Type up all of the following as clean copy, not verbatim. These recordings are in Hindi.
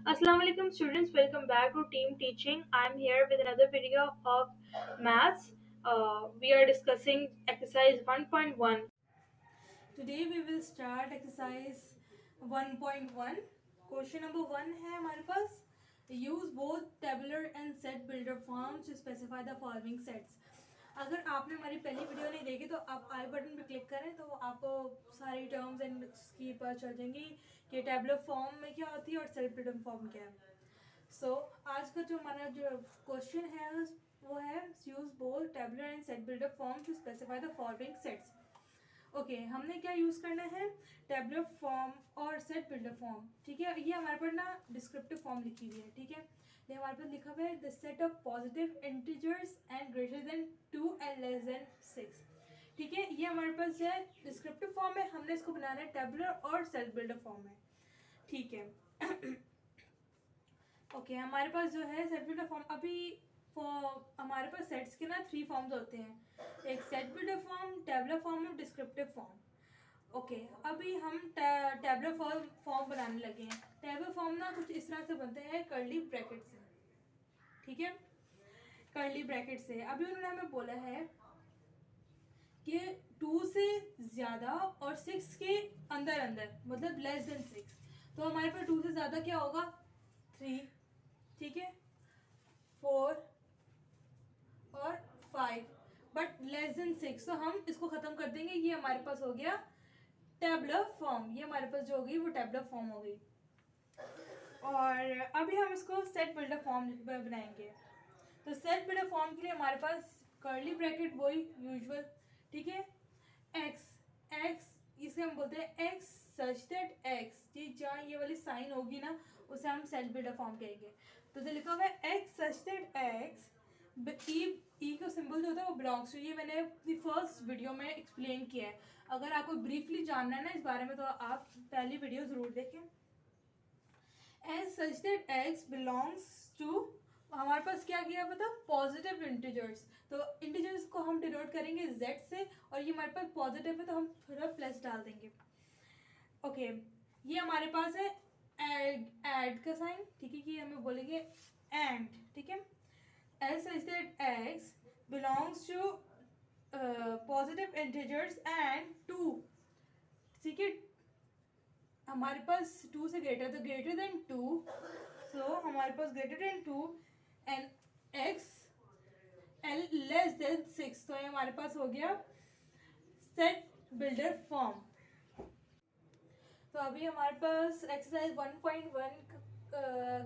Assalamu alaikum students, welcome back to Team Teaching. I'm here with another video of maths. We are discussing exercise 1.1. Today we will start exercise 1.1. Question number 1 है हमारे पास. Use both tabular and set builder forms to specify the following sets. अगर आपने हमारी पहली वीडियो नहीं देखी तो आप आई बटन पे क्लिक करें तो आपको सारी टर्म्स एंड की पता चल जाएंगी कि टेबुलर फॉर्म में क्या होती है और सेट बिल्डर फॉर्म क्या है. सो आज का जो हमारा जो क्वेश्चन है वो है use both tabular and set builder form to specify the following sets. Okay हमने क्या यूज़ करना है, टेबुलर फॉर्म और सेट बिल्डर फॉर्म. ठीक है, ये हमारे पास ना डिस्क्रिप्टिव फॉर्म लिखी हुई है. ठीक है, ये हमारे पास लिखा हुआ है the set of positive integers and greater than 2 and less than 6. ठीक है, ये हमारे पास है डिस्क्रिप्टिव फॉर्म है. हमने इसको बनाना है टेबुलर और सेट बिल्डर फॉर्म में. ठीक है. ओके हमारे पास जो है सेट बिल्डर फॉर्म अभी हमारे पास सेट्स के ना 3 फॉर्म्स होते हैं. एक set builder form, tabular form और डिस्क्रिप्टिव फॉर्म. ओके अभी हम टेबुलर फॉर्म बनाने लगे हैं. टेबुलर फॉर्म ना कुछ इस तरह से बनते हैं कर्ली ब्रैकेट से. ठीक है, कर्ली ब्रैकेट से. अभी उन्होंने हमें बोला है कि 2 से ज़्यादा और 6 के अंदर अंदर मतलब लेस देन 6. तो हमारे पास 2 से ज़्यादा क्या होगा 3. ठीक है, 4 और 5 बट लेस देन 6. तो हम इसको ख़त्म कर देंगे. ये हमारे पास हो गया टेबुलर फॉर्म. ये हमारे पास जो होगी वो टेबुलर फॉर्म हो गई. और अभी हम इसको सेट बिल्डर फॉर्म बनाएंगे. तो सेट बिल्डर फॉर्म के लिए हमारे पास कर्ली ब्रैकेट वही यूजुअल. ठीक है, एक्स एक्स इसे हम बोलते हैं एक्स सच दैट एक्स. जी जहाँ ये वाली साइन होगी ना उसे हम सेट बिल्डर फॉर्म कहेंगे. तो लिखा हुआ है एक्स सच दैट एक्स ई का सिंबल जो होता है वो बिलोंग्स टू. ये मैंने अपनी फर्स्ट वीडियो में एक्सप्लेन किया है. अगर आपको ब्रीफली जानना है ना इस बारे में तो आप पहली वीडियो ज़रूर देखें. As such that x belongs to हमारे पास क्या किया पता पॉजिटिव इंटीजर्स. तो इंटीजर्स को हम डिनोट करेंगे जेड से और ये हमारे पास पॉजिटिव है तो हम थोड़ा प्लस डाल देंगे. ओके ये हमारे पास है ऐड का साइन. ठीक है, कि हमें बोलेंगे एंड. ठीक है, as such that x belongs to positive integers and 2. ठीक है, हमारे पास 2 से ग्रेटर तो ग्रेटर देन 2. सो हमारे पास greater than 2 and x and less than 6. तो ये हमारे पास हो गया सेट बिल्डर फॉर्म. तो अभी हमारे पास एक्सरसाइज 1.1 के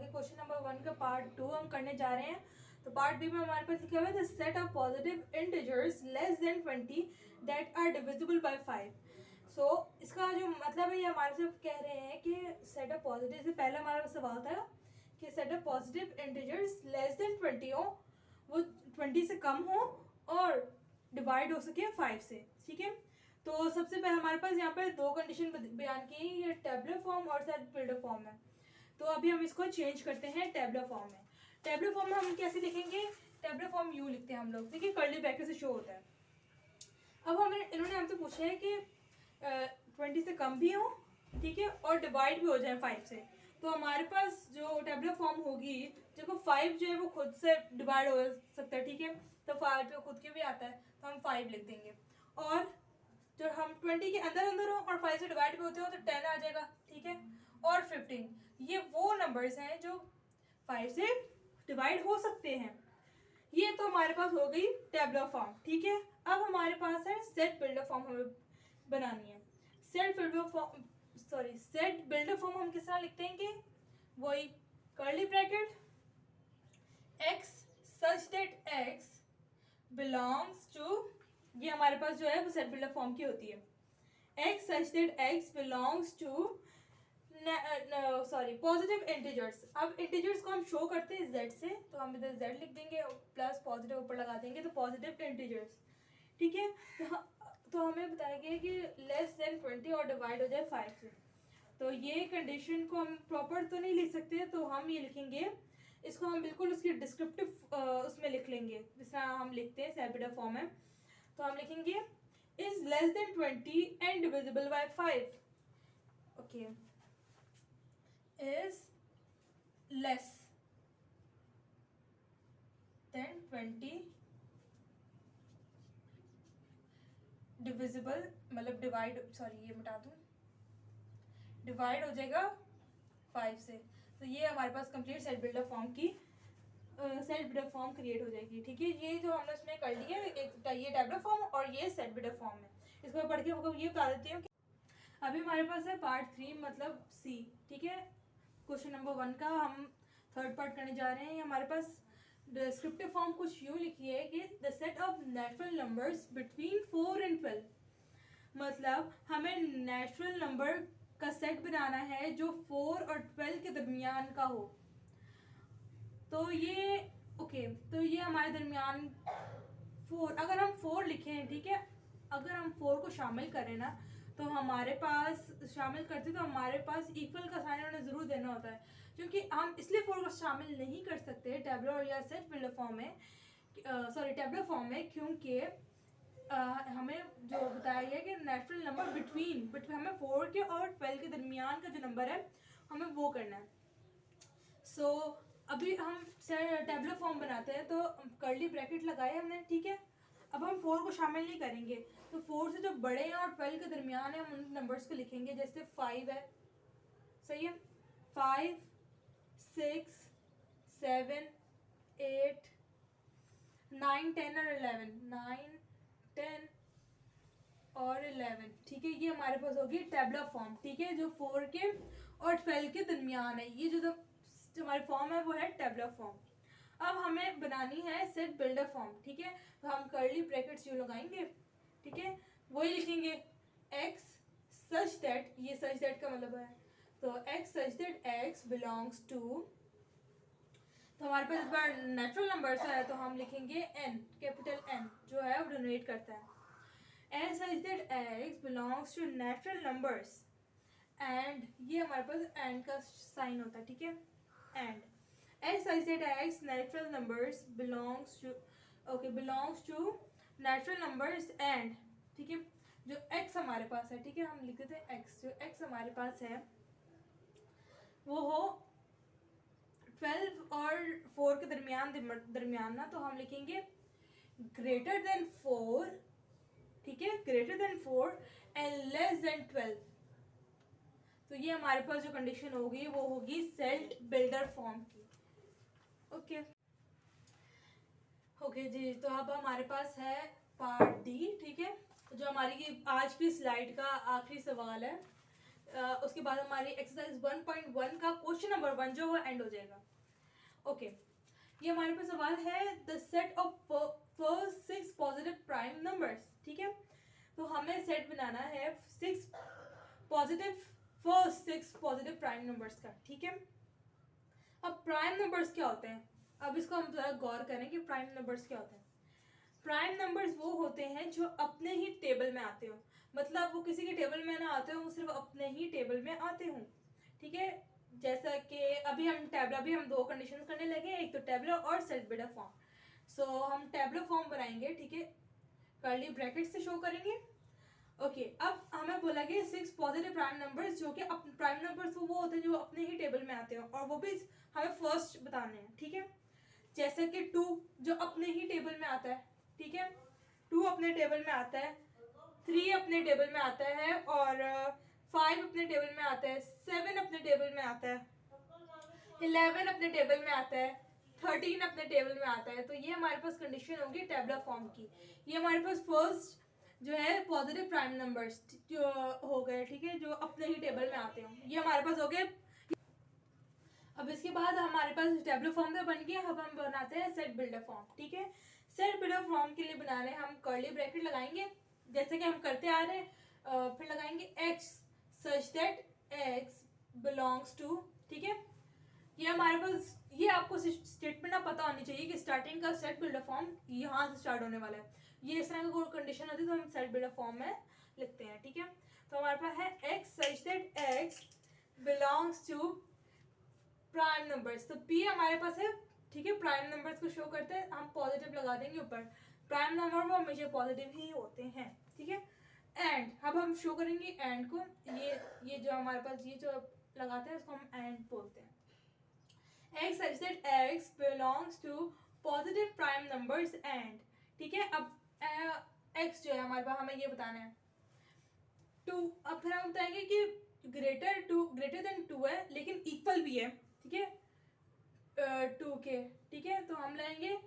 क्वेश्चन नंबर 1 का पार्ट 2 हम करने जा रहे हैं. तो पार्ट बी में हमारे पास लिखा हुआ है the set of positive integers less than 20 that are divisible by 5. So इसका जो मतलब है ये हमारे से कह रहे हैं कि सेट ऑफ पॉजिटिव से पहले हमारा सवाल था कि set of positive integers less than 20 हो, वो 20 से कम हो और डिवाइड हो सके 5 से. ठीक है, तो सबसे पहले हमारे पास यहाँ पर 2 कंडीशन बयान की है. ये टेबुलर फॉर्म और सेट बिल्डर फॉर्म है. तो अभी हम इसको चेंज करते हैं टेबुलर फॉर्म में. टेबुलर फॉर्म में हम कैसे लिखेंगे, टेबुलर फॉर्म यू लिखते हैं हम लोग. ठीक है, कर्ली ब्रैकेट से शो होता है. अब हमें इन्होंने हमसे पूछा है कि 20 से कम भी हो. ठीक है, और डिवाइड भी हो जाए 5 से. तो हमारे पास जो टेबुलर फॉर्म होगी देखो 5 जो है वो खुद से डिवाइड हो सकता है. ठीक है, तो 5 जो खुद के भी आता है तो हम 5 लिख देंगे. और जो हम 20 के अंदर अंदर हो और 5 से डिवाइड भी होते हो तो 10 आ जाएगा. ठीक है, और 15 ये वो नंबर्स हैं जो 5 से डिवाइड हो सकते हैं. ये तो हमारे पास हो गई टेबुलर फॉर्म. ठीक है, अब हमारे पास है सेट बिल्डर फॉर्म हमें बनानी है. सेट बिल्डर फॉर्म हम किस तरह लिखते हैं कि वही curly bracket x such that x belongs to. ये हमारे पास जो है वो सेट बिल्डर फॉर्म की होती है. X such that x belongs to positive integers. अब इंटीजर्स को हम शो करते हैं जेड से तो हम इधर जेड लिख देंगे प्लस पॉजिटिव ऊपर लगा देंगे तो पॉजिटिव इंटीजर्स. ठीक है, तो हमें बताया गया कि लेस देन 20 और डिवाइड हो जाए 5 से. तो ये कंडीशन को हम प्रॉपर तो नहीं लिख सकते तो हम ये लिखेंगे इसको हम बिल्कुल उसकी डिस्क्रिप्टिव उसमें लिख लेंगे जिस तरह हम लिखते हैं सेट बिल्डर फॉर्म में. तो हम लिखेंगे is less than 20 and divisible by 5. Okay is less than 20 divisible, मतलब डिवाइड, सॉरी ये मिटा दूँ, डिवाइड हो जाएगा 5 से। तो ये हमारे पास कंप्लीट सेट बिल्डर फॉर्म की सेट बिल्डर फॉर्म क्रिएट हो जाएगी। ठीक है, ये जो हमने इसमें कर लिया है, एक ये टेबलर फॉर्म और ये सेट बिल्डर फॉर्म है। इसको पढ़ के आपको ये बता देती हूँ कि अभी हमारे पास है पार्ट 3 मतलब सी। ठीक है, क्वेश्चन नंबर 1 का हम थर्ड पार्ट करने जा रहे हैं। हमारे पास डिस्क्रिप्टिव फॉर्म कुछ यूँ लिखी है कि the set of natural numbers between 4 and 12, मतलब हमें नेचुरल नंबर का सेट बनाना है जो 4 और 12 के दरमियान का हो। तो ये ओके, तो ये हमारे दरमियान 4, अगर हम 4 लिखे हैं, ठीक है, अगर हम 4 को शामिल करें ना, तो हमारे पास शामिल करते तो हमारे पास इक्वल का साइन उन्हें ज़रूर देना होता है, क्योंकि हम इसलिए 4 को शामिल नहीं कर सकते टेबलर या सेट बिल्डर फॉर्म में, सॉरी टेबलर फॉर्म में, क्योंकि हमें जो बताया गया कि नेचुरल नंबर बिटवीन हमें 4 के और 12 के दरमियान का जो नंबर है हमें वो करना है। सो अभी हम टेबलर फॉर्म बनाते हैं, तो कर्ली ब्रैकेट लगाए हमने। ठीक है, अब हम 4 को शामिल नहीं करेंगे, तो 4 से जो बड़े हैं और 12 के दरमियान है हम उन नंबर्स को लिखेंगे। जैसे 5 है, सही है, 5, 6, 7, 8, 9, 10 और 11, 9, 10 और 11। ठीक है, ये हमारे पास होगी टेबलर फॉर्म। ठीक है, जो 4 के और 12 के दरमियान है, ये जो हमारी फॉर्म है वो है टेबलर फॉर्म। अब हमें बनानी है सेट बिल्डर फॉर्म। ठीक है, तो हम कर्ली ब्रैकेट्स जो लगाएंगे, ठीक है, वही लिखेंगे x सच दैट, ये सच दैट का मतलब है, तो x such that x belongs to, तो हमारे पास इस बार नेचुरल नंबर्स है, तो हम लिखेंगे n, कैपिटल N जो है वो डोनेट करता है। s such that x belongs to natural numbers, and ये हमारे पास एंड का साइन होता है। ठीक है, and s such that x natural numbers belongs to natural numbers and, ठीक है, जो x हमारे पास है, ठीक है, हम लिख देते हैं x, जो x हमारे पास है वो हो 12 और 4 के दरमियान ना, तो हम लिखेंगे ग्रेटर देन 4, ठीक है, greater than 4 and less then 12। तो ये हमारे पास जो कंडीशन होगी वो होगी सेट बिल्डर फॉर्म की। ओके जी, तो अब हमारे पास है पार्ट डी। ठीक है, जो हमारी आज की स्लाइड का आखिरी सवाल है, उसके बाद हमारी एक्सरसाइज 1.1 का क्वेश्चन नंबर 1 जो वो एंड हो जाएगा। ओके, ये हमारे पास सवाल है the set of first 6 positive prime numbers. ठीक है, तो हमें सेट बनाना है फर्स्ट 6 पॉजिटिव प्राइम नंबर्स का। ठीक है, अब प्राइम नंबर्स क्या होते हैं, अब इसको हम जरा गौर करें कि प्राइम नंबर्स क्या होते हैं। प्राइम नंबर्स वो होते हैं जो अपने ही टेबल में आते हो, मतलब वो किसी के टेबल में ना आते हो, वो सिर्फ अपने ही टेबल में आते हों। ठीक है, जैसा कि अभी हम दो कंडीशन करने लगे, एक तो टेबलर और सेट बिल्डर फॉर्म। सो हम टेबलर फॉर्म बनाएंगे। ठीक है, कर्ली ब्रैकेट से शो करेंगे। ओके, अब हमें बोला गया 6 पॉजिटिव प्राइम नंबर्स, जो कि प्राइम नंबर्स वो होते हैं जो अपने ही टेबल में आते हो, और वो भी हमें फर्स्ट बताने हैं। ठीक है, जैसे कि 2 जो अपने ही टेबल में आता है। ठीक है, 2 अपने टेबल में आता है, 3 अपने टेबल में आता है, और 5 अपने टेबल में आता है, 7 अपने टेबल में आता है, 11 अपने टेबल में आता है, 13 अपने टेबल में आता है। तो ये हमारे पास कंडीशन होगी टेबलर फॉर्म की। ये हमारे पास फर्स्ट जो है पॉजिटिव प्राइम नंबर्स जो हो गए, ठीक है, जो अपने ही टेबल में आते हो, ये हमारे पास हो गए। अब इसके बाद हमारे पास टेबलर फॉर्म तो बन गया, अब हम बनाते हैं सेट बिल्डर फॉर्म। ठीक है, सेट बिल्डर फॉर्म के लिए बनाने हम कर्ली ब्रैकेट लगाएंगे जैसे कि हम करते आ रहे हैं, फिर लगाएंगे x such that x belongs to. ठीक है, ये हमारे पास, ये आपको स्टेटमेंट आप पता होनी चाहिए कि स्टार्टिंग का सेट बिल्डर फॉर्म यहाँ से स्टार्ट होने वाला है। ये इस तरह की कोई कंडीशन होती है तो हम सेट बिल्डर फॉर्म में लिखते हैं। ठीक है, तो हमारे पास है x such that x belongs to prime numbers, तो p हमारे पास है। ठीक है, प्राइम नंबर्स को शो करते हैं, हम पॉजिटिव लगा देंगे ऊपर, प्राइम नंबर वो हमेशा पॉजिटिव ही होते हैं। ठीक है, एंड अब हम शो करेंगे एंड को, ये जो हमारे पास ये जो लगाते हैं इसको हम एंड बोलते हैं। x such that x belongs to positive prime numbers and, ठीक है। अब x जो है हमारे पास, हमें ये बताना है 2। अब फिर हम बताएंगे कि ग्रेटर देन 2 है लेकिन इक्वल भी है, ठीक है, 2 के, ठीक है। तो हम लाएंगे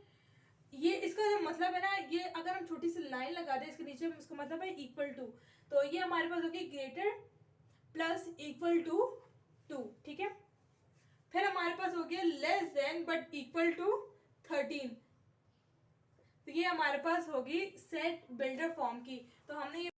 ये, इसका जो मतलब है ना, ये अगर हम छोटी सी लाइन लगा दें इसके नीचे, इसका मतलब है इक्वल टू, तो ये हमारे पास होगी ग्रेटर प्लस इक्वल टू 2, ठीक है। फिर हमारे पास हो गया less than but equal to 13, तो ये हमारे पास होगी सेट बिल्डर फॉर्म की। तो हमने ये